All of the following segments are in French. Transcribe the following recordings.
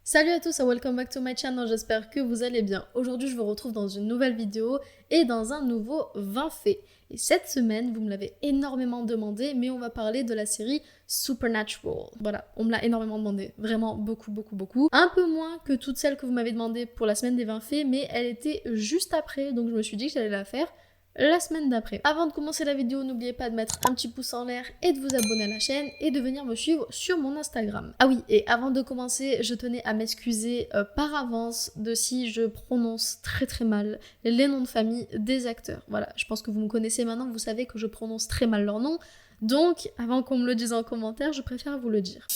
Salut à tous et welcome back to my channel, j'espère que vous allez bien. Aujourd'hui je vous retrouve dans une nouvelle vidéo et dans un nouveau 20 faits. Et cette semaine, vous me l'avez énormément demandé, mais on va parler de la série Supernatural. Voilà, on me l'a énormément demandé, vraiment beaucoup. Un peu moins que toutes celles que vous m'avez demandé pour la semaine des 20 faits, mais elle était juste après, donc je me suis dit que j'allais la faire la semaine d'après. Avant de commencer la vidéo, n'oubliez pas de mettre un petit pouce en l'air et de vous abonner à la chaîne et de venir me suivre sur mon Instagram. Ah oui, et avant de commencer, je tenais à m'excuser par avance de si je prononce très mal les noms de famille des acteurs. Voilà, je pense que vous me connaissez maintenant, vous savez que je prononce très mal leurs noms. Donc, avant qu'on me le dise en commentaire, je préfère vous le dire.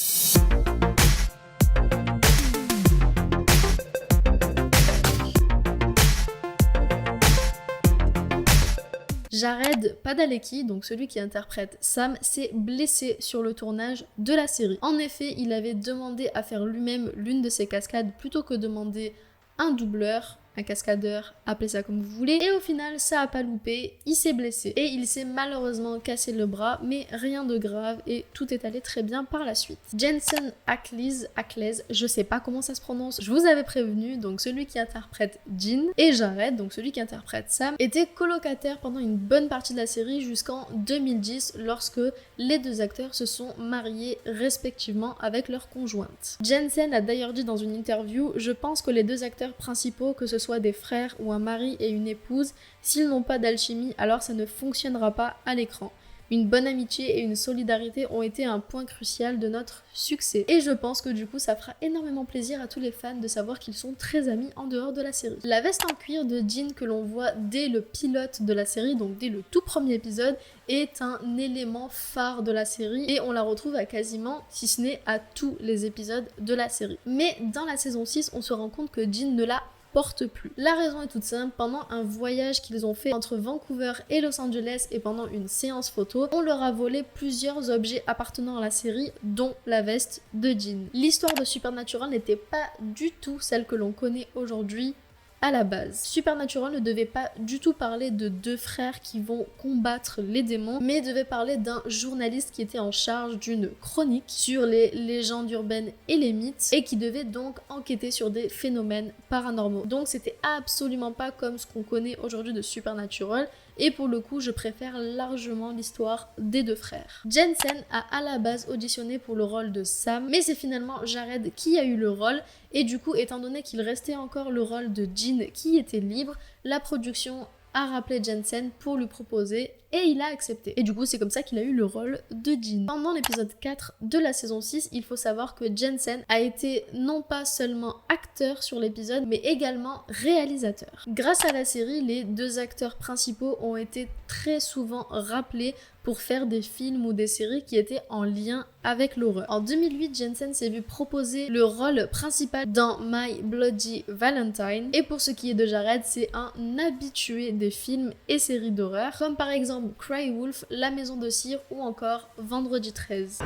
Jared Padalecki, donc celui qui interprète Sam, s'est blessé sur le tournage de la série. En effet, il avait demandé à faire lui-même l'une de ses cascades plutôt que demander un doubleur, un cascadeur, appelez ça comme vous voulez. Et au final, ça a pas loupé, il s'est blessé. Et il s'est malheureusement cassé le bras, mais rien de grave et tout est allé très bien par la suite. Jensen Ackles, je sais pas comment ça se prononce, je vous avais prévenu, donc celui qui interprète Jean, et Jared, donc celui qui interprète Sam, étaient colocataires pendant une bonne partie de la série jusqu'en 2010, lorsque les deux acteurs se sont mariés respectivement avec leurs conjointes. Jensen a d'ailleurs dit dans une interview: « Je pense que les deux acteurs principaux, que ce soit des frères ou un mari et une épouse, s'ils n'ont pas d'alchimie, alors ça ne fonctionnera pas à l'écran. Une bonne amitié et une solidarité ont été un point crucial de notre succès. » Et je pense que du coup ça fera énormément plaisir à tous les fans de savoir qu'ils sont très amis en dehors de la série. La veste en cuir de Jean que l'on voit dès le pilote de la série, donc dès le tout premier épisode, est un élément phare de la série et on la retrouve à quasiment, si ce n'est à tous les épisodes de la série. Mais dans la saison 6, on se rend compte que Jean ne l'a porte plus. La raison est toute simple, pendant un voyage qu'ils ont fait entre Vancouver et Los Angeles et pendant une séance photo, on leur a volé plusieurs objets appartenant à la série, dont la veste de Jean. L'histoire de Supernatural n'était pas du tout celle que l'on connaît aujourd'hui à la base. Supernatural ne devait pas du tout parler de deux frères qui vont combattre les démons, mais devait parler d'un journaliste qui était en charge d'une chronique sur les légendes urbaines et les mythes, et qui devait donc enquêter sur des phénomènes paranormaux. Donc c'était absolument pas comme ce qu'on connaît aujourd'hui de Supernatural, et pour le coup je préfère largement l'histoire des deux frères. Jensen a à la base auditionné pour le rôle de Sam, mais c'est finalement Jared qui a eu le rôle, et du coup étant donné qu'il restait encore le rôle de Jean qui était libre, la production a rappelé Jensen pour lui proposer et il a accepté. Et du coup c'est comme ça qu'il a eu le rôle de Jean. Pendant l'épisode 4 de la saison 6, il faut savoir que Jensen a été non pas seulement acteur sur l'épisode, mais également réalisateur. Grâce à la série, les deux acteurs principaux ont été très souvent rappelés pour faire des films ou des séries qui étaient en lien avec l'horreur. En 2008, Jensen s'est vu proposer le rôle principal dans My Bloody Valentine, et pour ce qui est de Jared, c'est un habitué des films et séries d'horreur, comme par exemple Cry Wolf, La Maison de Cire ou encore Vendredi 13.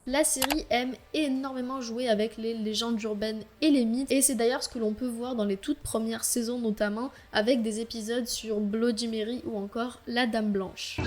La série aime énormément jouer avec les légendes urbaines et les mythes, et c'est d'ailleurs ce que l'on peut voir dans les toutes premières saisons, notamment avec des épisodes sur Bloody Mary ou encore la Dame Blanche.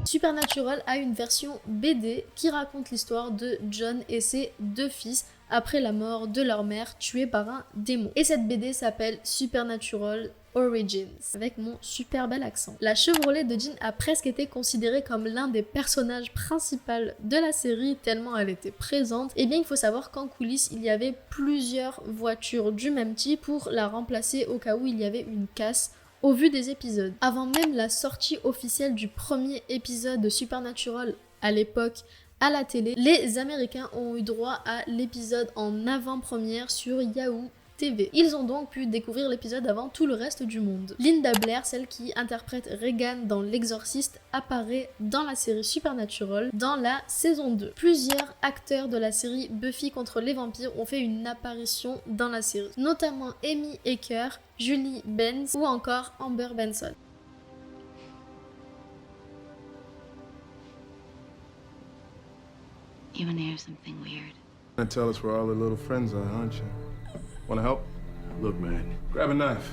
Supernatural a une version BD qui raconte l'histoire de John et ses deux fils après la mort de leur mère tuée par un démon. Et cette BD s'appelle Supernatural Origins, avec mon super bel accent. La Chevrolet de Jean a presque été considérée comme l'un des personnages principaux de la série tellement elle était présente. Et bien il faut savoir qu'en coulisses il y avait plusieurs voitures du même type pour la remplacer au cas où il y avait une casse au vu des épisodes. Avant même la sortie officielle du premier épisode de Supernatural à l'époque à la télé, les Américains ont eu droit à l'épisode en avant-première sur Yahoo TV. Ils ont donc pu découvrir l'épisode avant tout le reste du monde. Linda Blair, celle qui interprète Regan dans L'Exorciste, apparaît dans la série Supernatural dans la saison 2. Plusieurs acteurs de la série Buffy contre les vampires ont fait une apparition dans la série, notamment Amy Acker, Julie Benz ou encore Amber Benson. You wanna hear something weird? And tell us where all the little friends are, aren't you? Wanna help? Look, man, grab a knife.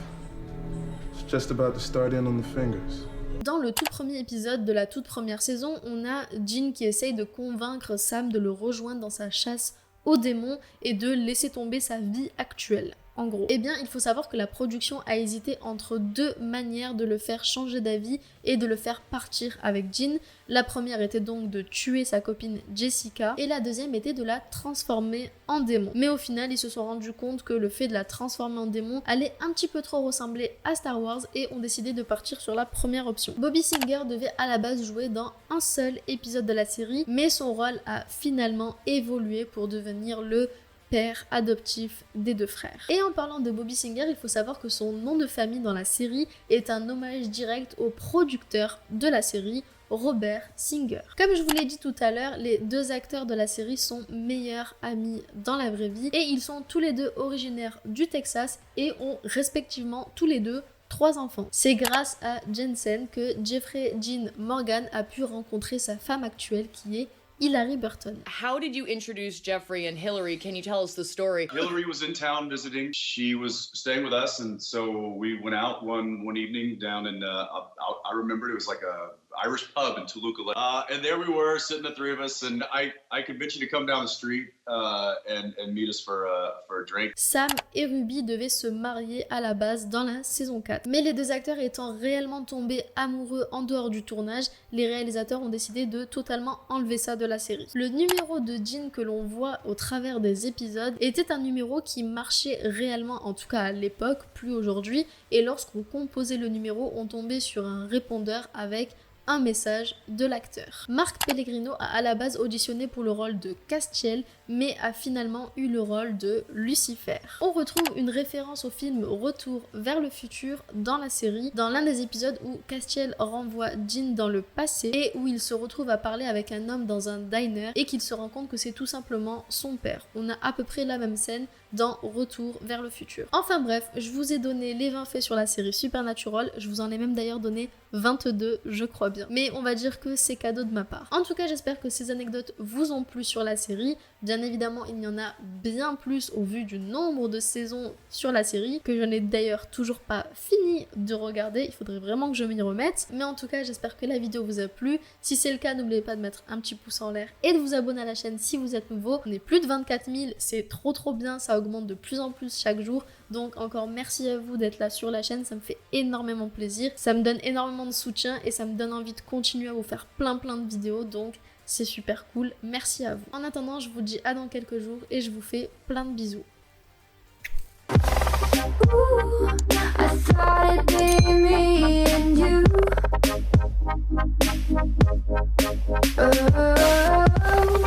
It's just about to start in on the fingers. Dans le tout premier épisode de la toute première saison, on a Jean qui essaye de convaincre Sam de le rejoindre dans sa chasse aux démons et de laisser tomber sa vie actuelle. En gros, eh bien, il faut savoir que la production a hésité entre deux manières de le faire changer d'avis et de le faire partir avec Jean. La première était donc de tuer sa copine Jessica et la deuxième était de la transformer en démon. Mais au final, ils se sont rendus compte que le fait de la transformer en démon allait un petit peu trop ressembler à Star Wars et ont décidé de partir sur la première option. Bobby Singer devait à la base jouer dans un seul épisode de la série, mais son rôle a finalement évolué pour devenir le père adoptif des deux frères. Et en parlant de Bobby Singer, il faut savoir que son nom de famille dans la série est un hommage direct au producteur de la série, Robert Singer. Comme je vous l'ai dit tout à l'heure, les deux acteurs de la série sont meilleurs amis dans la vraie vie et ils sont tous les deux originaires du Texas et ont respectivement tous les deux 3 enfants. C'est grâce à Jensen que Jeffrey Dean Morgan a pu rencontrer sa femme actuelle qui est Hilary Burton. How did you introduce Jeffrey and Hilary? Can you tell us the story? Hilary was in town visiting. She was staying with us, and so we went out one evening down in. I remembered it was like a Irish pub in Toluca, and there we were sitting, the three of us, and I convinced you to come down the street and meet us for a drink. Sam et Ruby devaient se marier à la base dans la saison 4. Mais les deux acteurs étant réellement tombés amoureux en dehors du tournage, les réalisateurs ont décidé de totalement enlever ça de la série. Le numéro de Jean que l'on voit au travers des épisodes était un numéro qui marchait réellement, en tout cas à l'époque, plus aujourd'hui, et lorsqu'on composait le numéro, on tombait sur un répondeur avec un message de l'acteur. Marc Pellegrino a à la base auditionné pour le rôle de Castiel, mais a finalement eu le rôle de Lucifer. On retrouve une référence au film Retour vers le futur dans la série, dans l'un des épisodes où Castiel renvoie Jean dans le passé et où il se retrouve à parler avec un homme dans un diner et qu'il se rend compte que c'est tout simplement son père. On a à peu près la même scène dans Retour vers le futur. Enfin bref, je vous ai donné les 20 faits sur la série Supernatural, je vous en ai même d'ailleurs donné 22, je crois bien. Mais on va dire que c'est cadeau de ma part. En tout cas, j'espère que ces anecdotes vous ont plu sur la série. Bien évidemment, il y en a bien plus au vu du nombre de saisons sur la série, que je n'ai d'ailleurs toujours pas fini de regarder. Il faudrait vraiment que je m'y remette. Mais en tout cas, j'espère que la vidéo vous a plu. Si c'est le cas, n'oubliez pas de mettre un petit pouce en l'air et de vous abonner à la chaîne si vous êtes nouveau. On est plus de 24 000, c'est trop bien, ça augmente de plus en plus chaque jour. Donc encore merci à vous d'être là sur la chaîne, ça me fait énormément plaisir. Ça me donne énormément de soutien et ça me donne envie de continuer à vous faire plein de vidéos. Donc c'est super cool, merci à vous. En attendant, je vous dis à dans quelques jours et je vous fais plein de bisous. Ooh,